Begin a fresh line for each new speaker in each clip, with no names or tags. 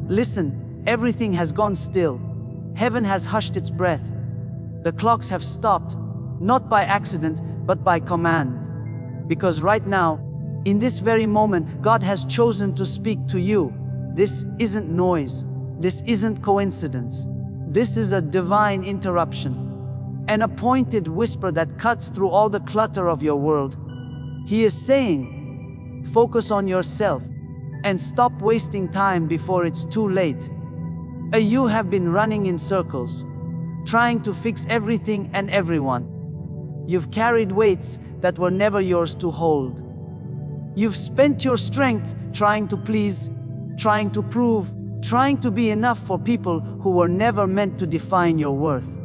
Listen, everything has gone still. Heaven has hushed its breath. The clocks have stopped, not by accident, but by command. Because right now, in this very moment, God has chosen to speak to you. This isn't noise. This isn't coincidence. This is a divine interruption. An appointed whisper that cuts through all the clutter of your world. He is saying, focus on yourself and stop wasting time before it's too late. You have been running in circles, trying to fix everything and everyone. You've carried weights that were never yours to hold. You've spent your strength trying to please, trying to prove, trying to be enough for people who were never meant to define your worth.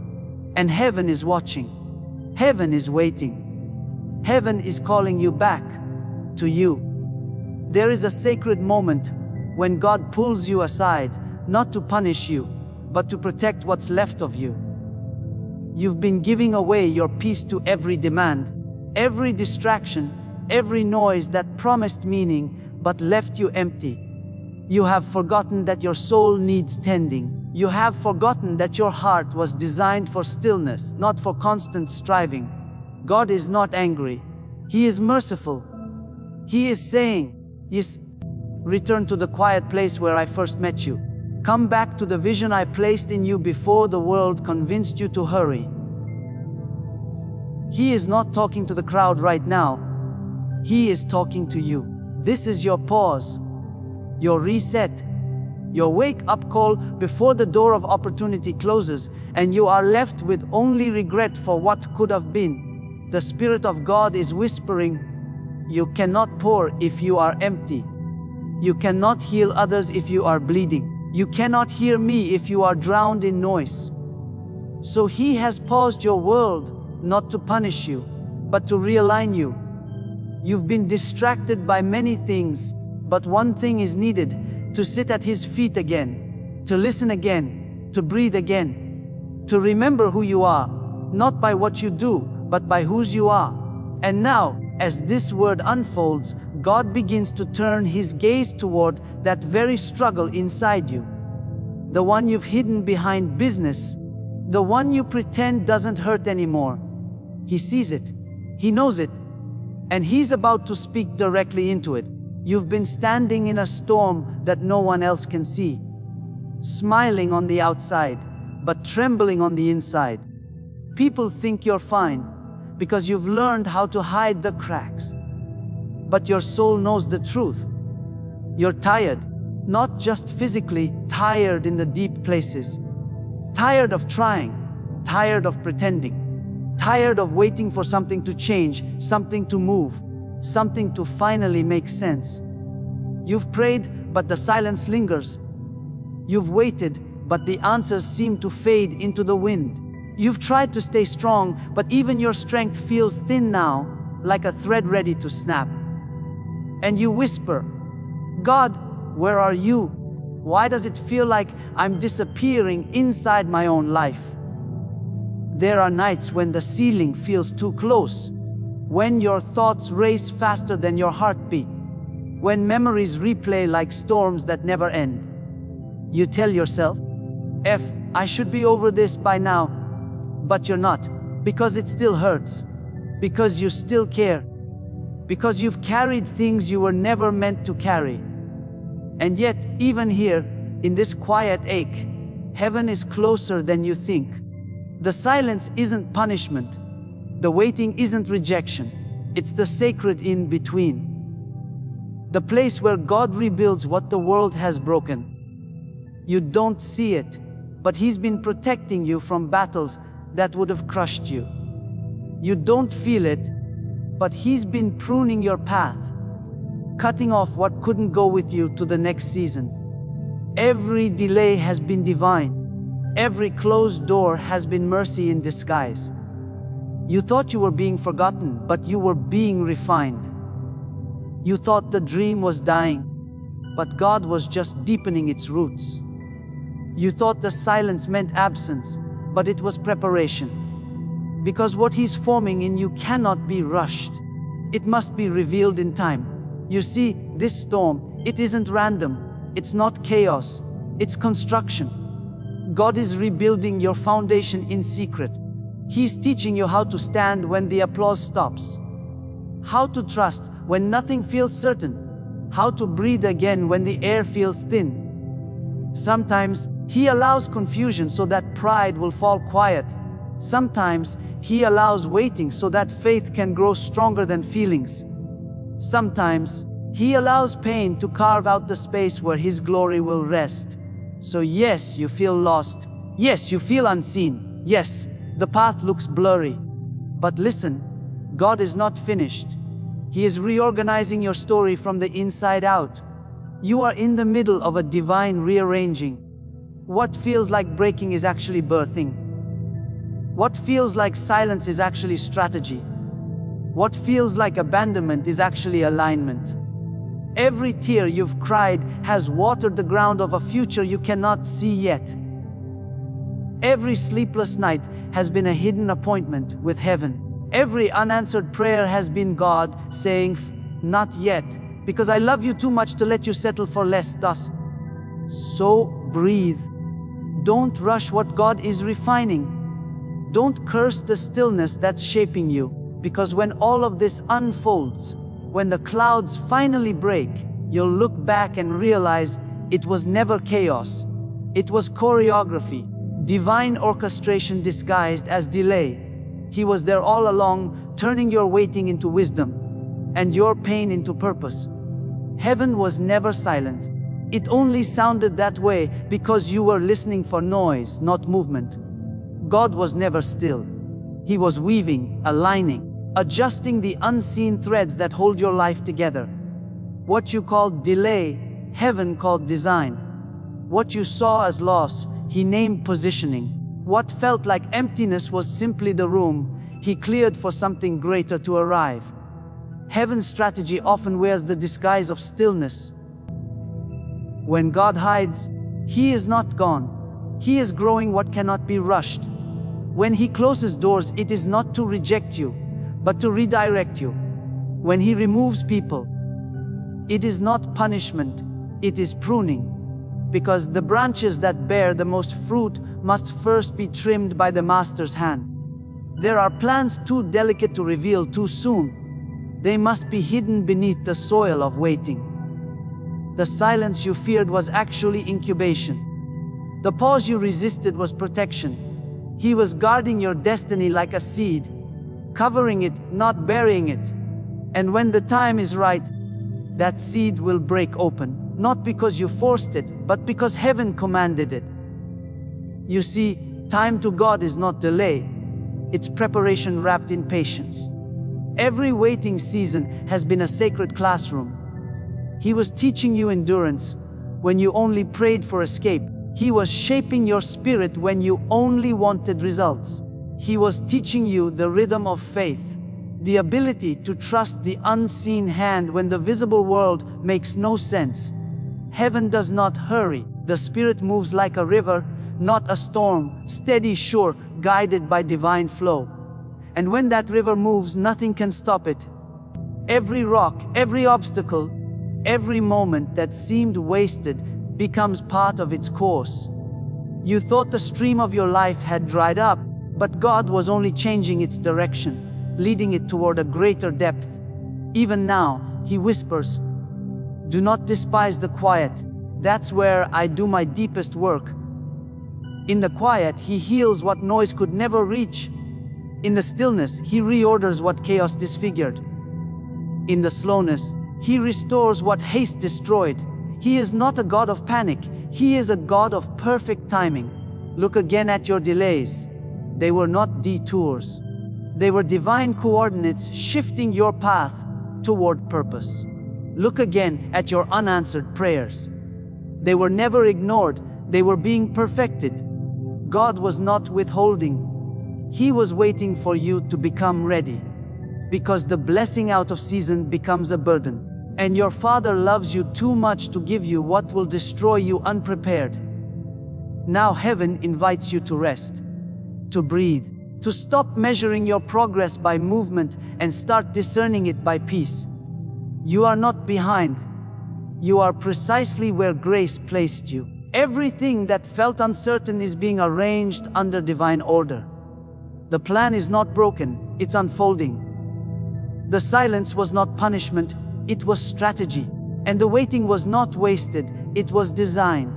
And heaven is watching. Heaven is waiting. Heaven is calling you back to you. There is a sacred moment when God pulls you aside, not to punish you, but to protect what's left of you. You've been giving away your peace to every demand, every distraction, every noise that promised meaning but left you empty. You have forgotten that your soul needs tending. You have forgotten that your heart was designed for stillness, not for constant striving. God is not angry. He is merciful. He is saying, yes, return to the quiet place where I first met you. Come back to the vision I placed in you before the world convinced you to hurry. He is not talking to the crowd right now. He is talking to you. This is your pause, your reset, your wake-up call before the door of opportunity closes and you are left with only regret for what could have been. The Spirit of God is whispering, you cannot pour if you are empty. You cannot heal others if you are bleeding. You cannot hear me if you are drowned in noise. So He has paused your world, not to punish you, but to realign you. You've been distracted by many things, but one thing is needed, to sit at His feet again, to listen again, to breathe again, to remember who you are, not by what you do, but by whose you are. And now, as this word unfolds, God begins to turn His gaze toward that very struggle inside you. The one you've hidden behind business, the one you pretend doesn't hurt anymore. He sees it, He knows it, and He's about to speak directly into it. You've been standing in a storm that no one else can see, smiling on the outside, but trembling on the inside. People think you're fine, because you've learned how to hide the cracks. But your soul knows the truth. You're tired, not just physically, tired in the deep places. Tired of trying, tired of pretending, tired of waiting for something to change, something to move, something to finally make sense. You've prayed, but the silence lingers. You've waited, but the answers seem to fade into the wind. You've tried to stay strong, but even your strength feels thin now, like a thread ready to snap. And you whisper, God, where are you? Why does it feel like I'm disappearing inside my own life? There are nights when the ceiling feels too close, when your thoughts race faster than your heartbeat, when memories replay like storms that never end. You tell yourself, I should be over this by now. But you're not, because it still hurts, because you still care, because you've carried things you were never meant to carry. And yet, even here, in this quiet ache, heaven is closer than you think. The silence isn't punishment. The waiting isn't rejection. It's the sacred in-between. The place where God rebuilds what the world has broken. You don't see it, but He's been protecting you from battles that would have crushed you. You don't feel it, but He's been pruning your path, cutting off what couldn't go with you to the next season. Every delay has been divine. Every closed door has been mercy in disguise. You thought you were being forgotten, but you were being refined. You thought the dream was dying, but God was just deepening its roots. You thought the silence meant absence, but it was preparation. Because what He's forming in you cannot be rushed. It must be revealed in time. You see, this storm, it isn't random. It's not chaos. It's construction. God is rebuilding your foundation in secret. He's teaching you how to stand when the applause stops, how to trust when nothing feels certain, how to breathe again when the air feels thin. Sometimes He allows confusion so that pride will fall quiet. Sometimes He allows waiting so that faith can grow stronger than feelings. Sometimes He allows pain to carve out the space where His glory will rest. So yes, you feel lost. Yes, you feel unseen. Yes, the path looks blurry. But listen, God is not finished. He is reorganizing your story from the inside out. You are in the middle of a divine rearranging. What feels like breaking is actually birthing. What feels like silence is actually strategy. What feels like abandonment is actually alignment. Every tear you've cried has watered the ground of a future you cannot see yet. Every sleepless night has been a hidden appointment with heaven. Every unanswered prayer has been God saying, "Not yet, because I love you too much to let you settle for less thus." So breathe. Don't rush what God is refining. Don't curse the stillness that's shaping you, because when all of this unfolds, when the clouds finally break, you'll look back and realize it was never chaos. It was choreography, divine orchestration disguised as delay. He was there all along, turning your waiting into wisdom, and your pain into purpose. Heaven was never silent. It only sounded that way because you were listening for noise, not movement. God was never still. He was weaving, aligning, adjusting the unseen threads that hold your life together. What you called delay, heaven called design. What you saw as loss, He named positioning. What felt like emptiness was simply the room He cleared for something greater to arrive. Heaven's strategy often wears the disguise of stillness. When God hides, He is not gone. He is growing what cannot be rushed. When He closes doors, it is not to reject you, but to redirect you. When He removes people, it is not punishment, it is pruning. Because the branches that bear the most fruit must first be trimmed by the Master's hand. There are plants too delicate to reveal too soon. They must be hidden beneath the soil of waiting. The silence you feared was actually incubation. The pause you resisted was protection. He was guarding your destiny like a seed, covering it, not burying it. And when the time is right, that seed will break open, not because you forced it, but because heaven commanded it. You see, time to God is not delay. It's preparation wrapped in patience. Every waiting season has been a sacred classroom. He was teaching you endurance when you only prayed for escape. He was shaping your spirit when you only wanted results. He was teaching you the rhythm of faith, the ability to trust the unseen hand when the visible world makes no sense. Heaven does not hurry. The Spirit moves like a river, not a storm, steady, sure, guided by divine flow. And when that river moves, nothing can stop it. Every rock, every obstacle, every moment that seemed wasted becomes part of its course. You thought the stream of your life had dried up, but God was only changing its direction, leading it toward a greater depth. Even now, He whispers, "Do not despise the quiet. That's where I do my deepest work." In the quiet, He heals what noise could never reach. In the stillness, He reorders what chaos disfigured. In the slowness, He restores what haste destroyed. He is not a God of panic. He is a God of perfect timing. Look again at your delays. They were not detours. They were divine coordinates shifting your path toward purpose. Look again at your unanswered prayers. They were never ignored. They were being perfected. God was not withholding. He was waiting for you to become ready. Because the blessing out of season becomes a burden. And your Father loves you too much to give you what will destroy you unprepared. Now heaven invites you to rest, to breathe, to stop measuring your progress by movement and start discerning it by peace. You are not behind. You are precisely where grace placed you. Everything that felt uncertain is being arranged under divine order. The plan is not broken, it's unfolding. The silence was not punishment, it was strategy. And the waiting was not wasted, it was design.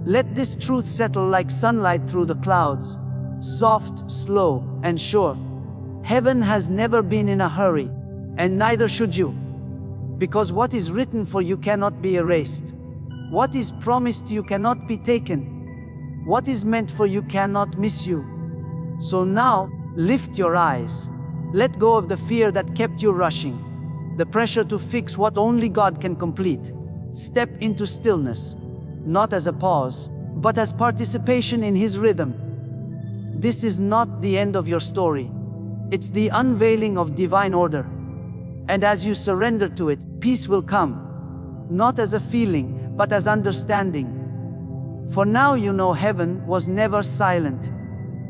Let this truth settle like sunlight through the clouds, soft, slow, and sure. Heaven has never been in a hurry, and neither should you. Because what is written for you cannot be erased. What is promised you cannot be taken. What is meant for you cannot miss you. So now, lift your eyes. Let go of the fear that kept you rushing, the pressure to fix what only God can complete. Step into stillness, not as a pause, but as participation in His rhythm. This is not the end of your story. It's the unveiling of divine order. And as you surrender to it, peace will come, not as a feeling, but as understanding. For now you know heaven was never silent.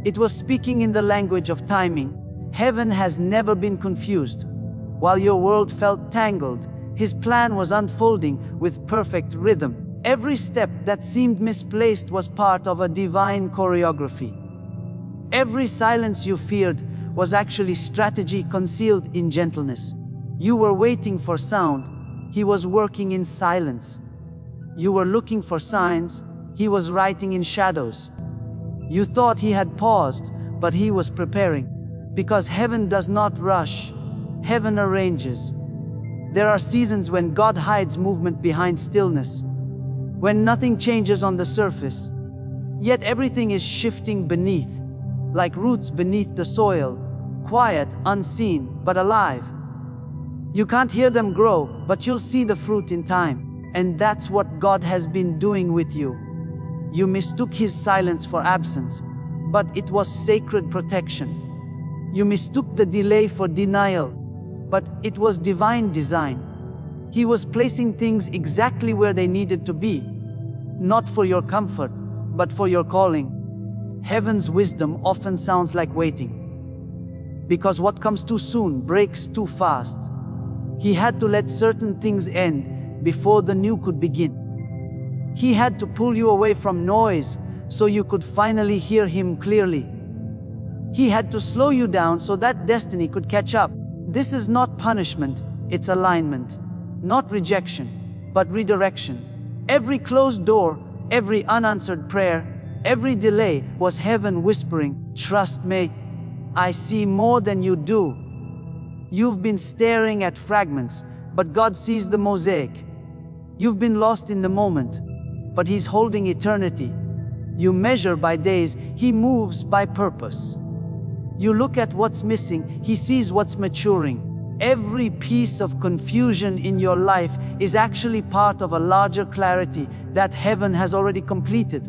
It was speaking in the language of timing. Heaven has never been confused. While your world felt tangled, His plan was unfolding with perfect rhythm. Every step that seemed misplaced was part of a divine choreography. Every silence you feared was actually strategy concealed in gentleness. You were waiting for sound, He was working in silence. You were looking for signs, He was writing in shadows. You thought He had paused, but He was preparing. Because heaven does not rush, heaven arranges. There are seasons when God hides movement behind stillness, when nothing changes on the surface, yet everything is shifting beneath, like roots beneath the soil, quiet, unseen, but alive. You can't hear them grow, but you'll see the fruit in time. And that's what God has been doing with you. You mistook His silence for absence, but it was sacred protection. You mistook the delay for denial, but it was divine design. He was placing things exactly where they needed to be, not for your comfort, but for your calling. Heaven's wisdom often sounds like waiting, because what comes too soon breaks too fast. He had to let certain things end before the new could begin. He had to pull you away from noise so you could finally hear Him clearly. He had to slow you down so that destiny could catch up. This is not punishment, it's alignment. Not rejection, but redirection. Every closed door, every unanswered prayer, every delay was heaven whispering, "Trust me, I see more than you do." You've been staring at fragments, but God sees the mosaic. You've been lost in the moment, but He's holding eternity. You measure by days, He moves by purpose. You look at what's missing, He sees what's maturing. Every piece of confusion in your life is actually part of a larger clarity that heaven has already completed.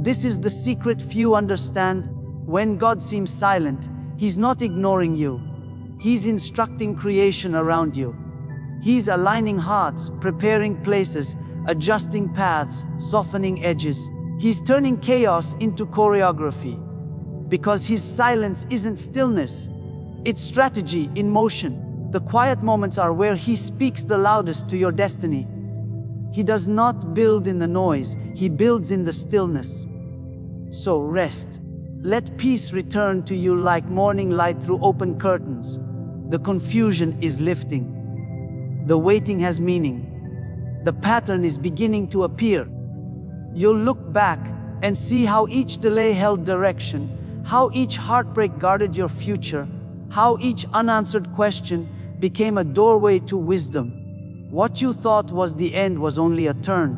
This is the secret few understand. When God seems silent, He's not ignoring you. He's instructing creation around you. He's aligning hearts, preparing places, adjusting paths, softening edges. He's turning chaos into choreography. Because His silence isn't stillness, it's strategy in motion. The quiet moments are where He speaks the loudest to your destiny. He does not build in the noise, He builds in the stillness. So rest. Let peace return to you like morning light through open curtains. The confusion is lifting. The waiting has meaning. The pattern is beginning to appear. You'll look back and see how each delay held direction, how each heartbreak guarded your future, how each unanswered question became a doorway to wisdom. What you thought was the end was only a turn.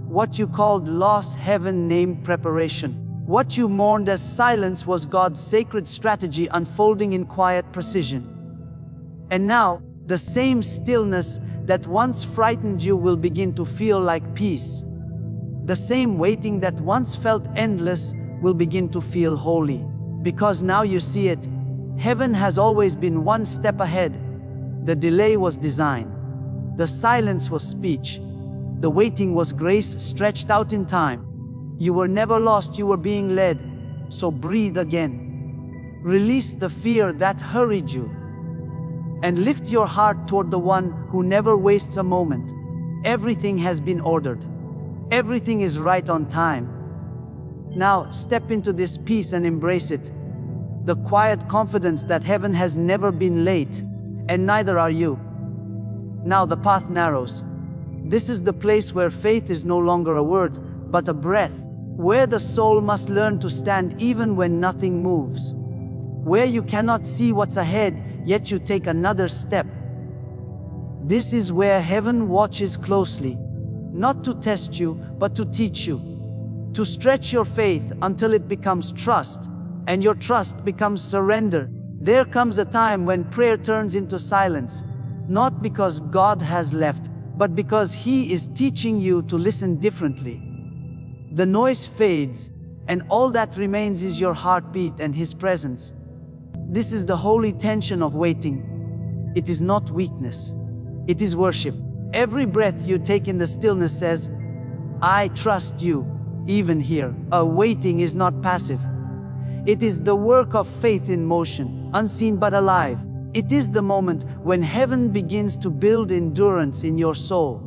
What you called loss, heaven named preparation. What you mourned as silence was God's sacred strategy unfolding in quiet precision. And now, the same stillness that once frightened you will begin to feel like peace. The same waiting that once felt endless will begin to feel holy. Because now you see it, heaven has always been one step ahead. The delay was design. The silence was speech. The waiting was grace stretched out in time. You were never lost, you were being led. So breathe again. Release the fear that hurried you. And lift your heart toward the one who never wastes a moment. Everything has been ordered. Everything is right on time. Now, step into this peace and embrace it. The quiet confidence that heaven has never been late, and neither are you. Now the path narrows. This is the place where faith is no longer a word, but a breath, where the soul must learn to stand even when nothing moves, where you cannot see what's ahead, yet you take another step. This is where heaven watches closely, not to test you, but to teach you, to stretch your faith until it becomes trust, and your trust becomes surrender. There comes a time when prayer turns into silence, not because God has left, but because He is teaching you to listen differently. The noise fades, and all that remains is your heartbeat and His presence. This is the holy tension of waiting. It is not weakness. It is worship. Every breath you take in the stillness says, I trust you, even here. A waiting is not passive. It is the work of faith in motion, unseen but alive. It is the moment when heaven begins to build endurance in your soul.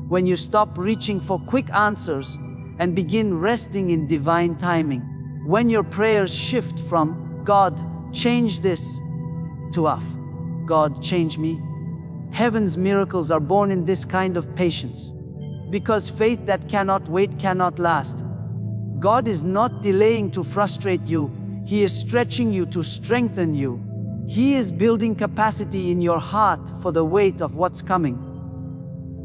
When you stop reaching for quick answers and begin resting in divine timing. When your prayers shift from, God, change this, to, God, change me. Heaven's miracles are born in this kind of patience. Because faith that cannot wait cannot last. God is not delaying to frustrate you. He is stretching you to strengthen you. He is building capacity in your heart for the weight of what's coming.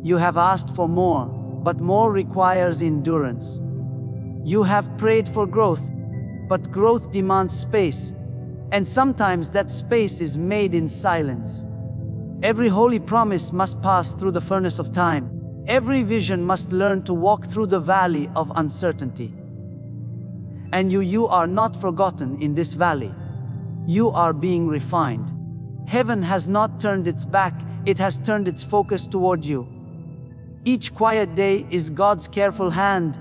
You have asked for more, but more requires endurance. You have prayed for growth, but growth demands space, and sometimes that space is made in silence. Every holy promise must pass through the furnace of time. Every vision must learn to walk through the valley of uncertainty. And you are not forgotten in this valley. You are being refined. Heaven has not turned its back, it has turned its focus toward you. Each quiet day is God's careful hand,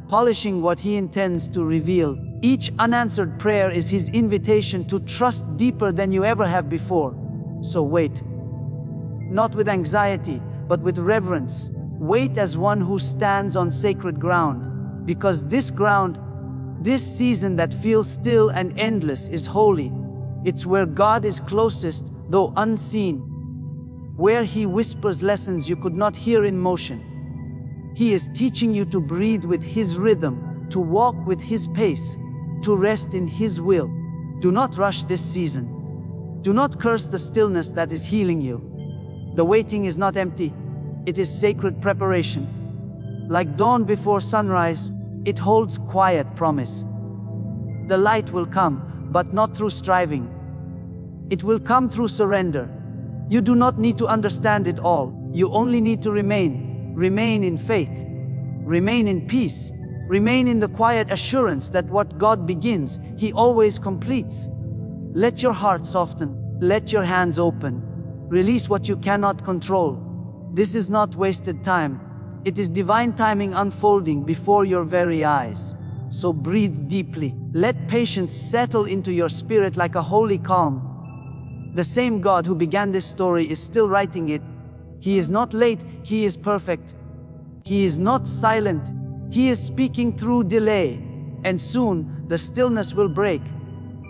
polishing what He intends to reveal. Each unanswered prayer is His invitation to trust deeper than you ever have before. So wait. Not with anxiety, but with reverence. Wait as one who stands on sacred ground. Because this ground, this season that feels still and endless, is holy. It's where God is closest, though unseen. Where He whispers lessons you could not hear in motion. He is teaching you to breathe with His rhythm, to walk with His pace, to rest in His will. Do not rush this season. Do not curse the stillness that is healing you. The waiting is not empty. It is sacred preparation. Like dawn before sunrise, it holds quiet promise. The light will come, but not through striving. It will come through surrender. You do not need to understand it all. You only need to remain. Remain in faith. Remain in peace. Remain in the quiet assurance that what God begins, He always completes. Let your heart soften. Let your hands open. Release what you cannot control. This is not wasted time. It is divine timing unfolding before your very eyes. So breathe deeply. Let patience settle into your spirit like a holy calm. The same God who began this story is still writing it. He is not late, He is perfect. He is not silent, He is speaking through delay. And soon, the stillness will break.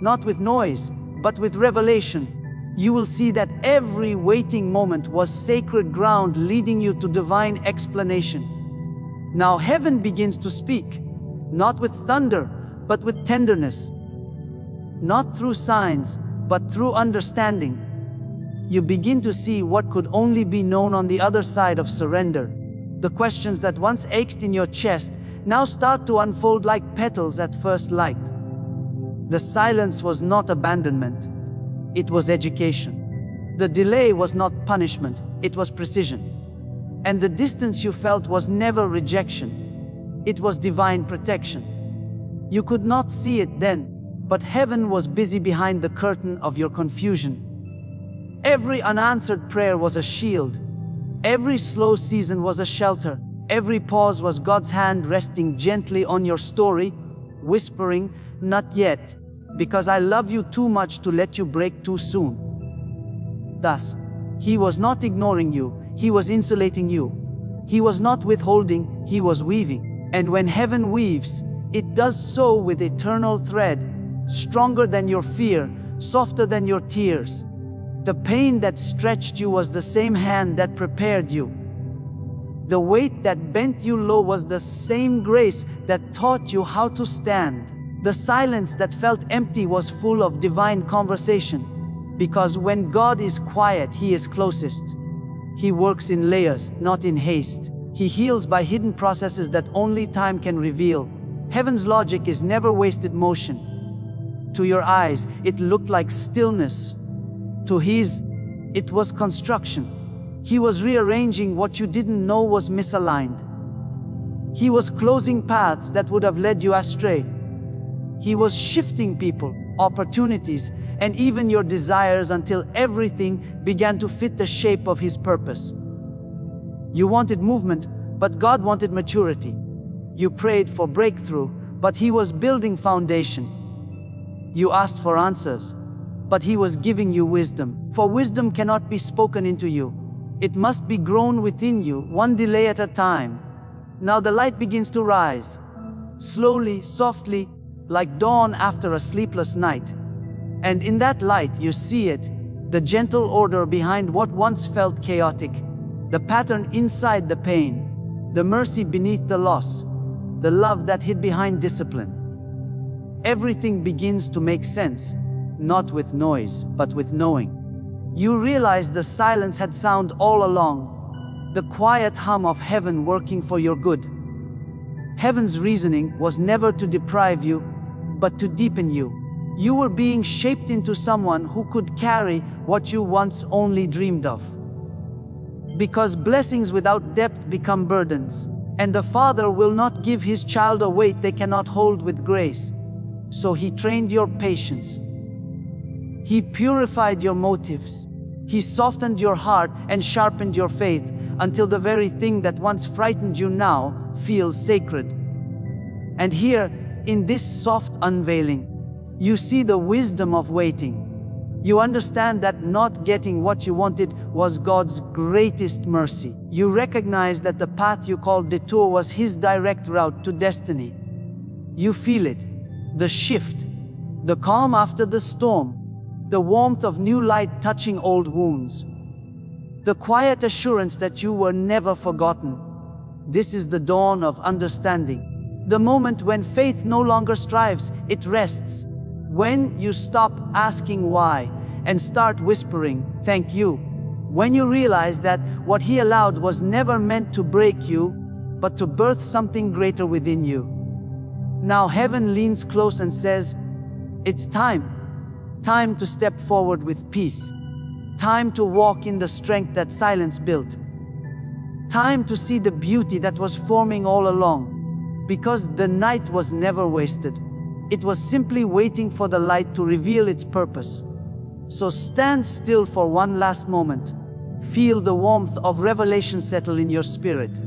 Not with noise, but with revelation. You will see that every waiting moment was sacred ground leading you to divine explanation. Now heaven begins to speak, not with thunder, but with tenderness. Not through signs, but through understanding. You begin to see what could only be known on the other side of surrender. The questions that once ached in your chest now start to unfold like petals at first light. The silence was not abandonment. It was education. The delay was not punishment, it was precision. And the distance you felt was never rejection. It was divine protection. You could not see it then, but heaven was busy behind the curtain of your confusion. Every unanswered prayer was a shield. Every slow season was a shelter. Every pause was God's hand resting gently on your story, whispering, "Not yet, because I love you too much to let you break too soon." Thus, He was not ignoring you, He was insulating you. He was not withholding, he was weaving. And when heaven weaves, it does so with eternal thread, stronger than your fear, softer than your tears. The pain that stretched you was the same hand that prepared you. The weight that bent you low was the same grace that taught you how to stand. The silence that felt empty was full of divine conversation. Because when God is quiet, He is closest. He works in layers, not in haste. He heals by hidden processes that only time can reveal. Heaven's logic is never wasted motion. To your eyes, it looked like stillness. To His, it was construction. He was rearranging what you didn't know was misaligned. He was closing paths that would have led you astray. He was shifting people, opportunities, and even your desires until everything began to fit the shape of His purpose. You wanted movement, but God wanted maturity. You prayed for breakthrough, but He was building foundation. You asked for answers, but He was giving you wisdom. For wisdom cannot be spoken into you. It must be grown within you, one delay at a time. Now the light begins to rise, slowly, softly, like dawn after a sleepless night. And in that light you see it, the gentle order behind what once felt chaotic, the pattern inside the pain, the mercy beneath the loss, the love that hid behind discipline. Everything begins to make sense, not with noise, but with knowing. You realize the silence had sound all along, the quiet hum of heaven working for your good. Heaven's reasoning was never to deprive you, but to deepen you. You were being shaped into someone who could carry what you once only dreamed of. Because blessings without depth become burdens, and the Father will not give His child a weight they cannot hold with grace. So He trained your patience. He purified your motives. He softened your heart and sharpened your faith until the very thing that once frightened you now feels sacred. And here, in this soft unveiling, you see the wisdom of waiting. You understand that not getting what you wanted was God's greatest mercy. You recognize that the path you called detour was His direct route to destiny. You feel it, the shift, the calm after the storm, the warmth of new light touching old wounds, the quiet assurance that you were never forgotten. This is the dawn of understanding, the moment when faith no longer strives, it rests. When you stop asking why and start whispering, thank you. When you realize that what He allowed was never meant to break you, but to birth something greater within you. Now heaven leans close and says, it's time. Time to step forward with peace. Time to walk in the strength that silence built. Time to see the beauty that was forming all along. Because the night was never wasted. It was simply waiting for the light to reveal its purpose. So stand still for one last moment. Feel the warmth of revelation settle in your spirit.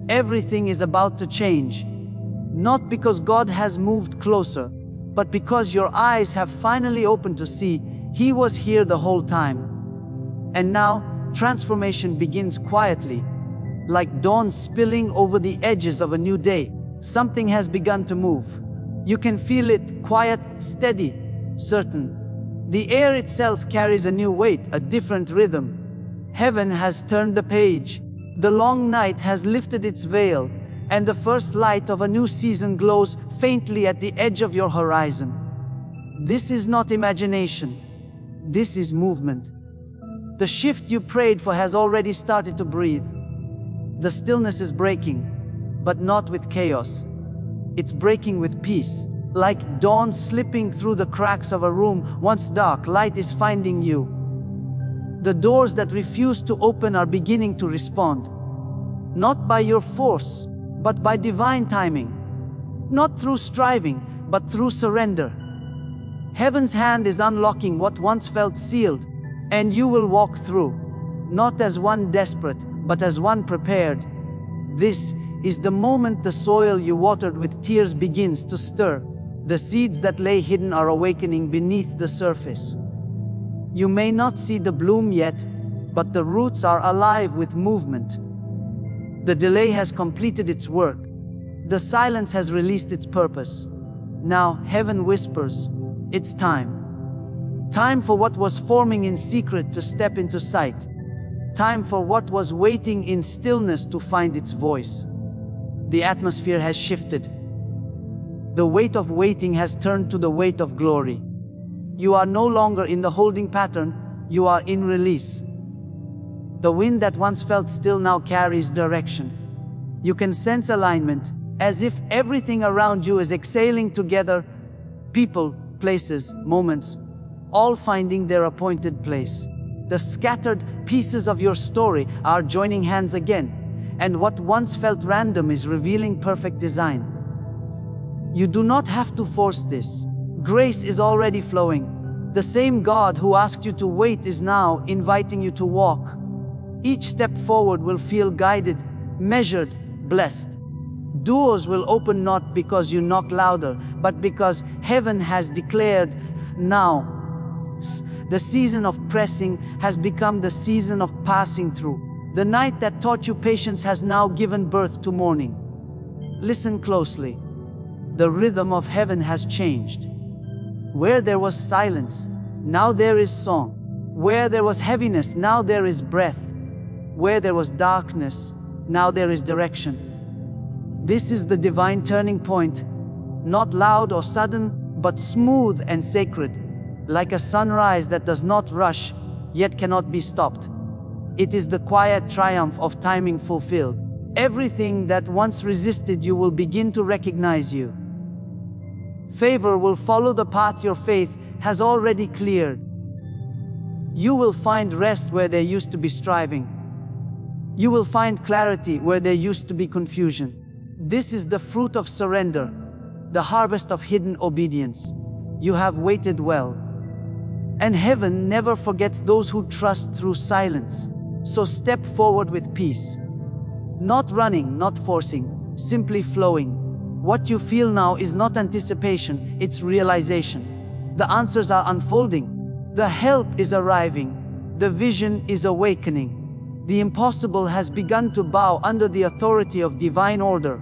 Everything is about to change. Not because God has moved closer, but because your eyes have finally opened to see He was here the whole time. And now, transformation begins quietly, like dawn spilling over the edges of a new day. Something has begun to move. You can feel it, quiet, steady, certain. The air itself carries a new weight, a different rhythm. Heaven has turned the page. The long night has lifted its veil, and the first light of a new season glows faintly at the edge of your horizon. This is not imagination. This is movement. The shift you prayed for has already started to breathe. The stillness is breaking, but not with chaos. It's breaking with peace. Like dawn slipping through the cracks of a room once dark, light is finding you. The doors that refused to open are beginning to respond. Not by your force, but by divine timing. Not through striving, but through surrender. Heaven's hand is unlocking what once felt sealed, and you will walk through, not as one desperate, but as one prepared. This is the moment the soil you watered with tears begins to stir. The seeds that lay hidden are awakening beneath the surface. You may not see the bloom yet, but the roots are alive with movement. The delay has completed its work. The silence has released its purpose. Now heaven whispers, it's time. Time for what was forming in secret to step into sight. Time for what was waiting in stillness to find its voice. The atmosphere has shifted. The weight of waiting has turned to the weight of glory. You are no longer in the holding pattern, you are in release. The wind that once felt still now carries direction. You can sense alignment, as if everything around you is exhaling together. People, places, moments, all finding their appointed place. The scattered pieces of your story are joining hands again, and what once felt random is revealing perfect design. You do not have to force this. Grace is already flowing. The same God who asked you to wait is now inviting you to walk. Each step forward will feel guided, measured, blessed. Doors will open not because you knock louder, but because heaven has declared, now. The season of pressing has become the season of passing through. The night that taught you patience has now given birth to morning. Listen closely. The rhythm of heaven has changed. Where there was silence, now there is song. Where there was heaviness, now there is breath. Where there was darkness, now there is direction. This is the divine turning point, not loud or sudden, but smooth and sacred, like a sunrise that does not rush, yet cannot be stopped. It is the quiet triumph of timing fulfilled. Everything that once resisted you will begin to recognize you. Favor will follow the path your faith has already cleared. You will find rest where there used to be striving. You will find clarity where there used to be confusion. This is the fruit of surrender, the harvest of hidden obedience. You have waited well. And heaven never forgets those who trust through silence. So step forward with peace. Not running, not forcing, simply flowing. What you feel now is not anticipation, it's realization. The answers are unfolding. The help is arriving. The vision is awakening. The impossible has begun to bow under the authority of divine order.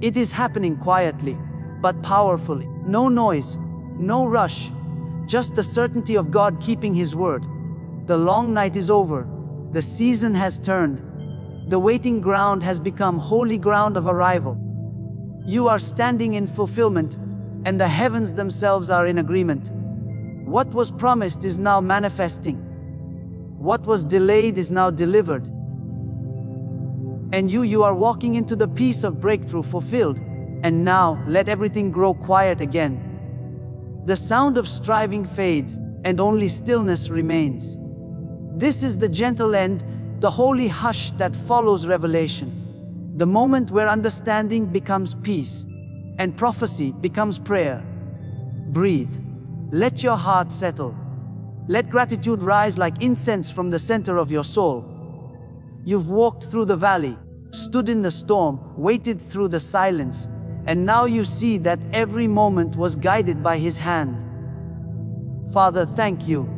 It is happening quietly, but powerfully. No noise, no rush, just the certainty of God keeping His word. The long night is over. The season has turned. The waiting ground has become holy ground of arrival. You are standing in fulfillment, and the heavens themselves are in agreement. What was promised is now manifesting. What was delayed is now delivered. And you are walking into the peace of breakthrough fulfilled. And now, let everything grow quiet again. The sound of striving fades, and only stillness remains. This is the gentle end, the holy hush that follows revelation. The moment where understanding becomes peace, and prophecy becomes prayer. Breathe. Let your heart settle. Let gratitude rise like incense from the center of your soul. You've walked through the valley, stood in the storm, waited through the silence, and now you see that every moment was guided by His hand. Father, thank you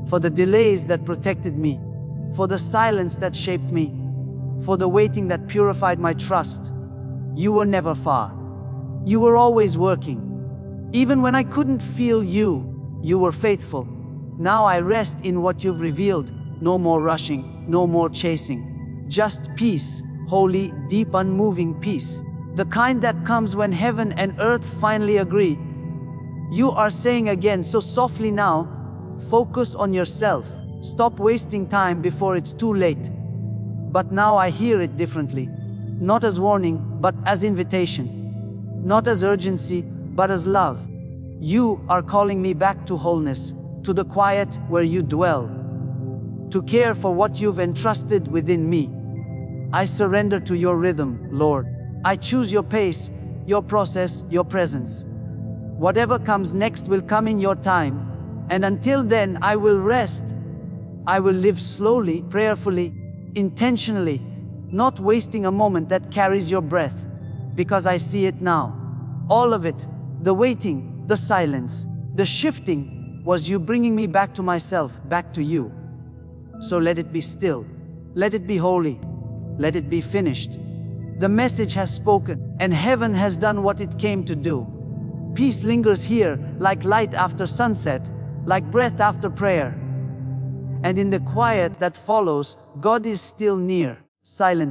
for the delays that protected me, for the silence that shaped me, for the waiting that purified my trust. You were never far. You were always working. Even when I couldn't feel you, you were faithful. Now I rest in what you've revealed. No more rushing, no more chasing. Just peace, holy, deep, unmoving peace. The kind that comes when heaven and earth finally agree. You are saying again so softly now, focus on yourself. Stop wasting time before it's too late. But now I hear it differently. Not as warning, but as invitation. Not as urgency, but as love. You are calling me back to wholeness, to the quiet where you dwell. To care for what you've entrusted within me. I surrender to your rhythm, Lord. I choose your pace, your process, your presence. Whatever comes next will come in your time. And until then, I will rest. I will live slowly, prayerfully, intentionally, not wasting a moment that carries your breath, because I see it now. All of it, the waiting, the silence, the shifting, was you bringing me back to myself, back to you. So let it be still. Let it be holy. let it be finished. The message has spoken, and heaven has done what it came to do. Peace lingers here, like light after sunset, like breath after prayer. And in the quiet that follows, God is still near, silent.